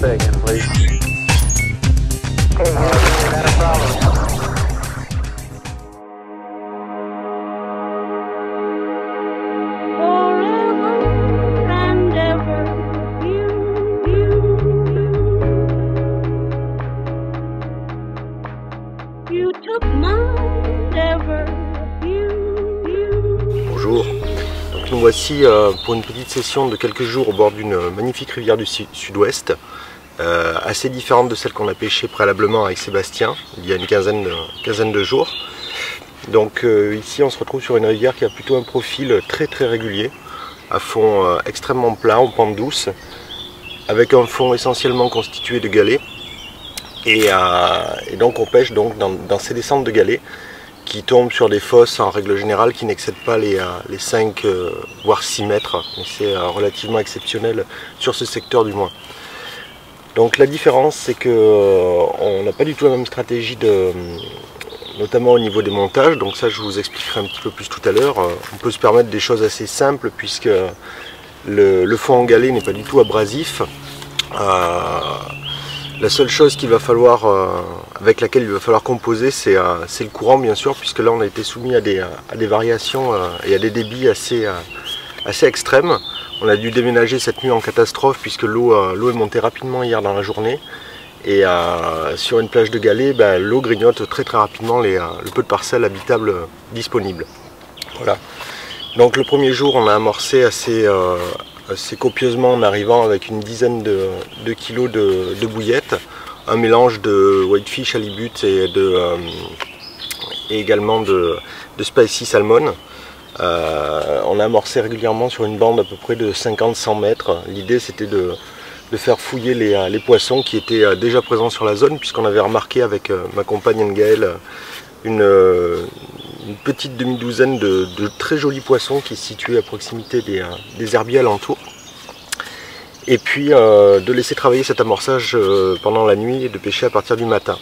say again, please. Not a problem. Bonjour, donc nous voici pour une petite session de quelques jours au bord d'une magnifique rivière du sud-ouest, assez différente de celle qu'on a pêchée préalablement avec Sébastien il y a une quinzaine de jours. Donc ici on se retrouve sur une rivière qui a plutôt un profil très régulier, à fond extrêmement plat, en pente douce, avec un fond essentiellement constitué de galets. Et donc on pêche donc dans ces descentes de galets qui tombent sur des fosses en règle générale qui n'excèdent pas les 5 voire 6 mètres. C'est relativement exceptionnel sur ce secteur du moins. Donc la différence c'est qu'on n'a pas du tout la même stratégie notamment au niveau des montages, donc ça je vous expliquerai un petit peu plus tout à l'heure. On peut se permettre des choses assez simples puisque le fond en galet n'est pas du tout abrasif. La seule chose qu'il va falloir, avec laquelle il va falloir composer, c'est le courant bien sûr, puisque là on a été soumis à des variations et à des débits assez extrêmes. On a dû déménager cette nuit en catastrophe puisque l'eau est montée rapidement hier dans la journée. Et sur une plage de galets, l'eau grignote très rapidement le peu de parcelles habitables disponibles. Voilà. Donc le premier jour on a amorcé assez copieusement en arrivant avec une dizaine de kilos de bouillettes, un mélange de whitefish, halibut et également de spicy salmon. On a amorcé régulièrement sur une bande à peu près de 50-100 mètres. L'idée c'était de faire fouiller les poissons qui étaient déjà présents sur la zone, puisqu'on avait remarqué avec ma compagne Ngaëlle une petite demi-douzaine de très jolis poissons qui se situaient à proximité des herbiers alentours. Et puis de laisser travailler cet amorçage pendant la nuit et de pêcher à partir du matin.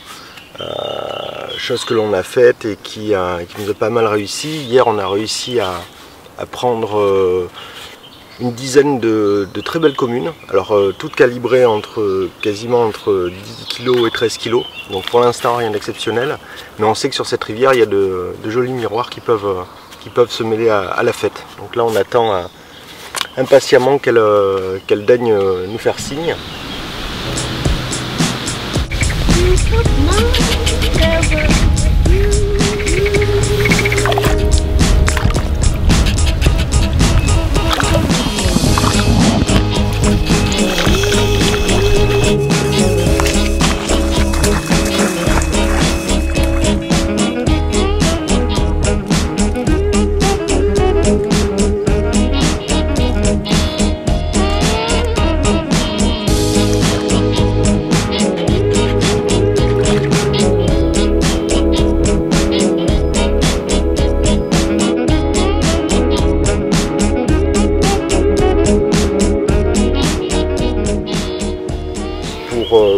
Chose que l'on a faite et qui nous a pas mal réussi. Hier on a réussi à prendre une dizaine de très belles communes, alors toutes calibrées quasiment entre 10 kg et 13 kg, donc pour l'instant rien d'exceptionnel, mais on sait que sur cette rivière il y a de jolis miroirs qui peuvent se mêler à la fête. Donc là on attend impatiemment qu'elle daigne nous faire signe.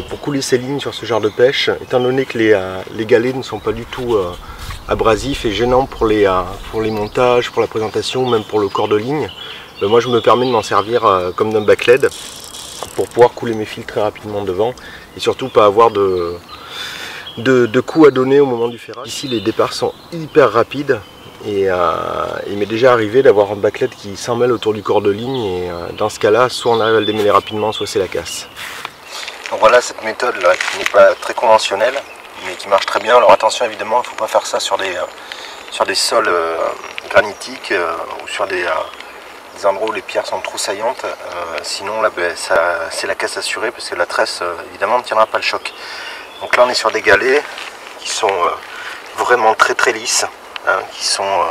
Pour couler ces lignes sur ce genre de pêche, étant donné que les galets ne sont pas du tout abrasifs et gênants pour les montages, pour la présentation ou même pour le corps de ligne, moi je me permets de m'en servir comme d'un backled pour pouvoir couler mes fils très rapidement devant et surtout pas avoir de coups à donner au moment du ferrage. Ici les départs sont hyper rapides et il m'est déjà arrivé d'avoir un backled qui s'en mêle autour du corps de ligne et dans ce cas là soit on arrive à le démêler rapidement, soit c'est la casse. Donc voilà cette méthode là qui n'est pas très conventionnelle mais qui marche très bien. Alors attention évidemment, il ne faut pas faire ça sur des sols granitiques ou sur des endroits où les pierres sont trop saillantes, sinon là c'est la casse assurée parce que la tresse évidemment ne tiendra pas le choc. Donc là on est sur des galets qui sont vraiment très lisses, hein, qui sont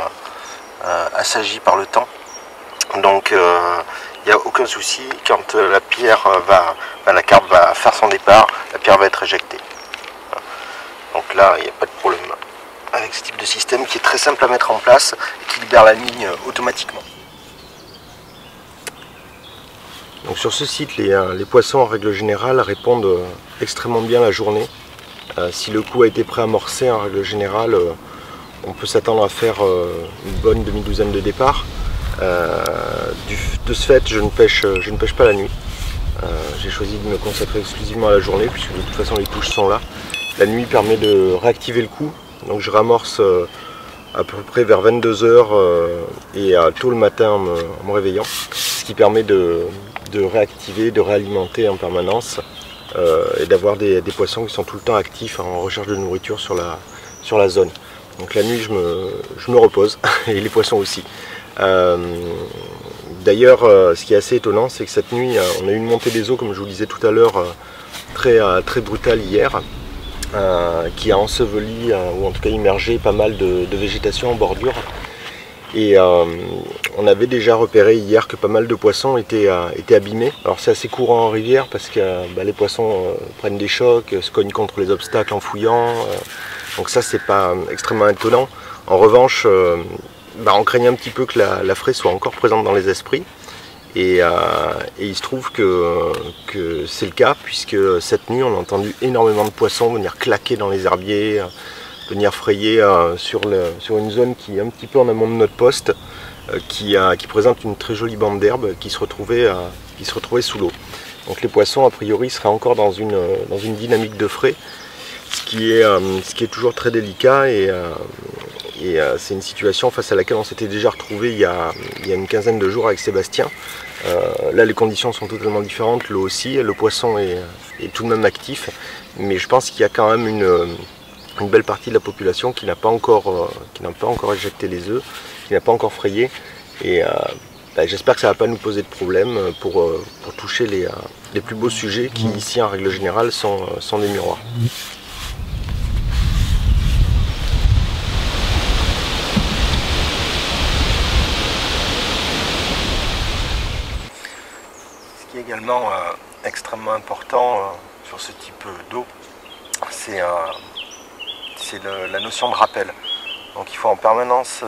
assagis par le temps. Donc il n'y a aucun souci, quand la carpe va faire son départ, la pierre va être éjectée. Donc là, il n'y a pas de problème avec ce type de système qui est très simple à mettre en place et qui libère la ligne automatiquement. Donc sur ce site, les poissons en règle générale répondent extrêmement bien la journée. Si le coup a été préamorcé en règle générale, on peut s'attendre à faire une bonne demi-douzaine de départs. De ce fait, je ne pêche pas la nuit. J'ai choisi de me consacrer exclusivement à la journée puisque de toute façon les touches sont là. La nuit permet de réactiver le coup, donc je ramorce à peu près vers 22 h et tôt le matin en me réveillant, ce qui permet de réactiver, de réalimenter en permanence et d'avoir des poissons qui sont tout le temps actifs en recherche de nourriture sur la zone. Donc la nuit je me repose et les poissons aussi. D'ailleurs, ce qui est assez étonnant, c'est que cette nuit, on a eu une montée des eaux, comme je vous le disais tout à l'heure, très brutale hier, qui a enseveli, ou en tout cas immergé pas mal de végétation en bordure. Et on avait déjà repéré hier que pas mal de poissons étaient abîmés. Alors c'est assez courant en rivière parce que les poissons prennent des chocs, se cognent contre les obstacles en fouillant. Donc ça, c'est pas extrêmement étonnant. En revanche, on craignait un petit peu que la fraie soit encore présente dans les esprits. Et il se trouve que c'est le cas, puisque cette nuit, on a entendu énormément de poissons venir claquer dans les herbiers, venir frayer sur une zone qui est un petit peu en amont de notre poste, qui présente une très jolie bande d'herbe qui se retrouvait sous l'eau. Donc les poissons, a priori, seraient encore dans une dynamique de frai, ce qui est toujours très délicat et c'est une situation face à laquelle on s'était déjà retrouvé il y a une quinzaine de jours avec Sébastien. Là, les conditions sont totalement différentes, l'eau aussi, le poisson est tout de même actif, mais je pense qu'il y a quand même une belle partie de la population qui n'a pas encore éjecté les œufs, qui n'a pas encore frayé, et j'espère que ça ne va pas nous poser de problème pour toucher les plus beaux sujets qui ici en règle générale sont des miroirs. Ce qui est également extrêmement important sur ce type d'eau, c'est la notion de rappel. Donc il faut en permanence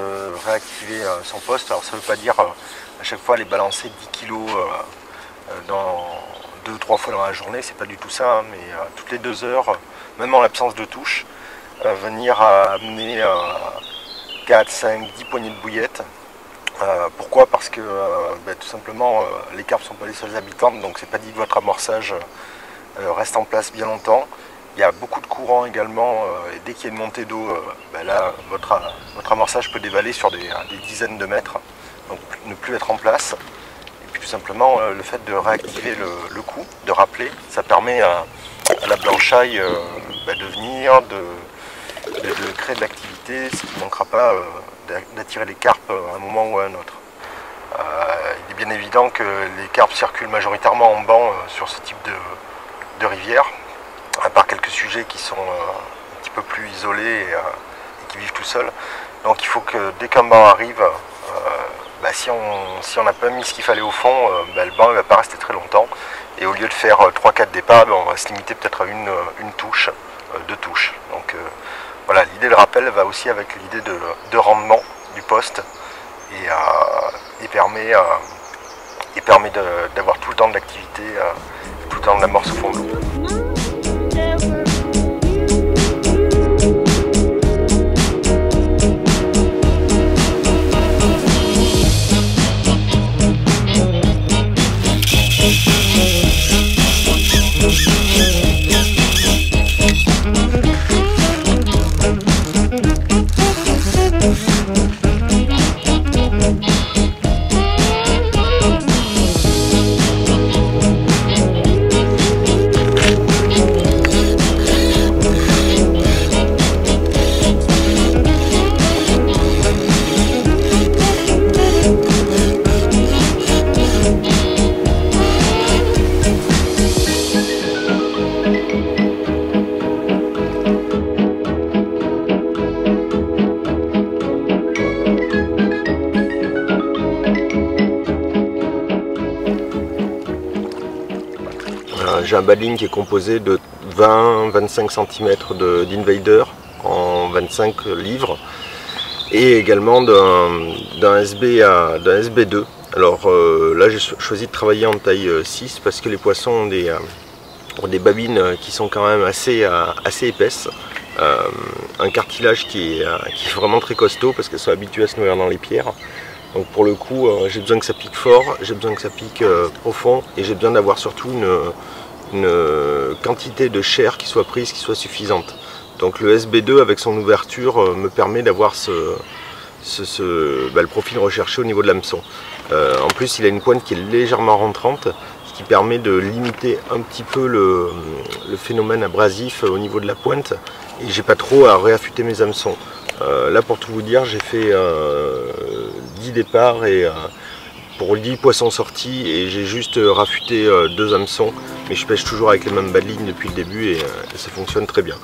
réactiver son poste. Alors ça ne veut pas dire à chaque fois aller balancer 10 kg dans 2-3 fois dans la journée, c'est pas du tout ça, hein, mais toutes les 2 heures, même en l'absence de touche, venir amener 4, 5, 10 poignées de bouillettes. Pourquoi? Parce que tout simplement les carpes ne sont pas les seules habitantes, donc c'est pas dit que votre amorçage reste en place bien longtemps. Il y a beaucoup de courant également, et dès qu'il y a une montée d'eau, là votre amorçage peut dévaler sur des dizaines de mètres, donc ne plus être en place. Et puis tout simplement le fait de réactiver le coup, de rappeler, ça permet à la blanchaille de venir, de créer de l'activité, ce qui ne manquera pas d'attirer les carpes à un moment ou à un autre. Il est bien évident que les carpes circulent majoritairement en banc sur ce type de rivière, à part quelques sujets qui sont un petit peu plus isolés et qui vivent tout seuls. Donc il faut que dès qu'un banc arrive, si on n'a pas mis ce qu'il fallait au fond, le banc ne va pas rester très longtemps. Et au lieu de faire 3-4 départs, on va se limiter peut-être à une touche, 2 touches. Donc voilà, l'idée de rappel va aussi avec l'idée de rendement du poste et permet d'avoir tout le temps de l'activité, tout le temps de l'amorce au fond de l'eau. J'ai un baling qui est composé de 20-25 cm d'invader en 25 livres et également d'un SB2. Alors là j'ai choisi de travailler en taille 6 parce que les poissons ont des babines qui sont quand même assez épaisses. Un cartilage qui est vraiment très costaud parce qu'elles sont habituées à se nourrir dans les pierres. Donc pour le coup, j'ai besoin que ça pique fort, j'ai besoin que ça pique profond, et j'ai besoin d'avoir surtout une quantité de chair qui soit prise, qui soit suffisante. Donc le SB2 avec son ouverture me permet d'avoir le profil recherché au niveau de l'hameçon. En plus, il a une pointe qui est légèrement rentrante, ce qui permet de limiter un petit peu le phénomène abrasif au niveau de la pointe, et j'ai pas trop à réaffûter mes hameçons. Là, pour tout vous dire, j'ai fait 10 départs et pour 10 poissons sortis, et j'ai juste raffûté 2 hameçons, mais je pêche toujours avec les mêmes bas de ligne depuis le début, et ça fonctionne très bien.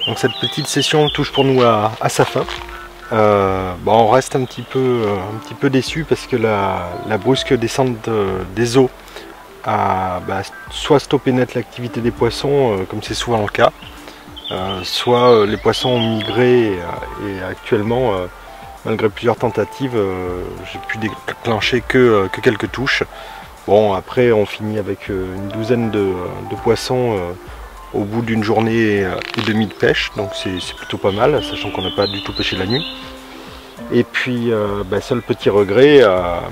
Donc cette petite session touche pour nous à sa fin. On reste un petit peu déçu parce que la brusque descente des eaux a soit stoppé net l'activité des poissons, comme c'est souvent le cas, soit les poissons ont migré, et actuellement, malgré plusieurs tentatives, j'ai pu déclencher que quelques touches. Bon, après on finit avec une douzaine de poissons au bout d'une journée et demie de pêche, donc c'est plutôt pas mal, sachant qu'on n'a pas du tout pêché la nuit. Et puis seul petit regret,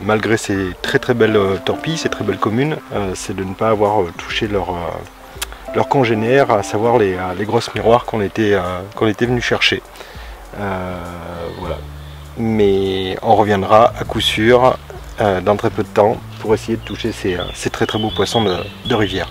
malgré ces très belles torpilles, ces très belles communes, c'est de ne pas avoir touché leurs congénères, à savoir les grosses miroirs qu'on était venu chercher. Voilà. Mais on reviendra à coup sûr dans très peu de temps pour essayer de toucher ces très beaux poissons de rivière.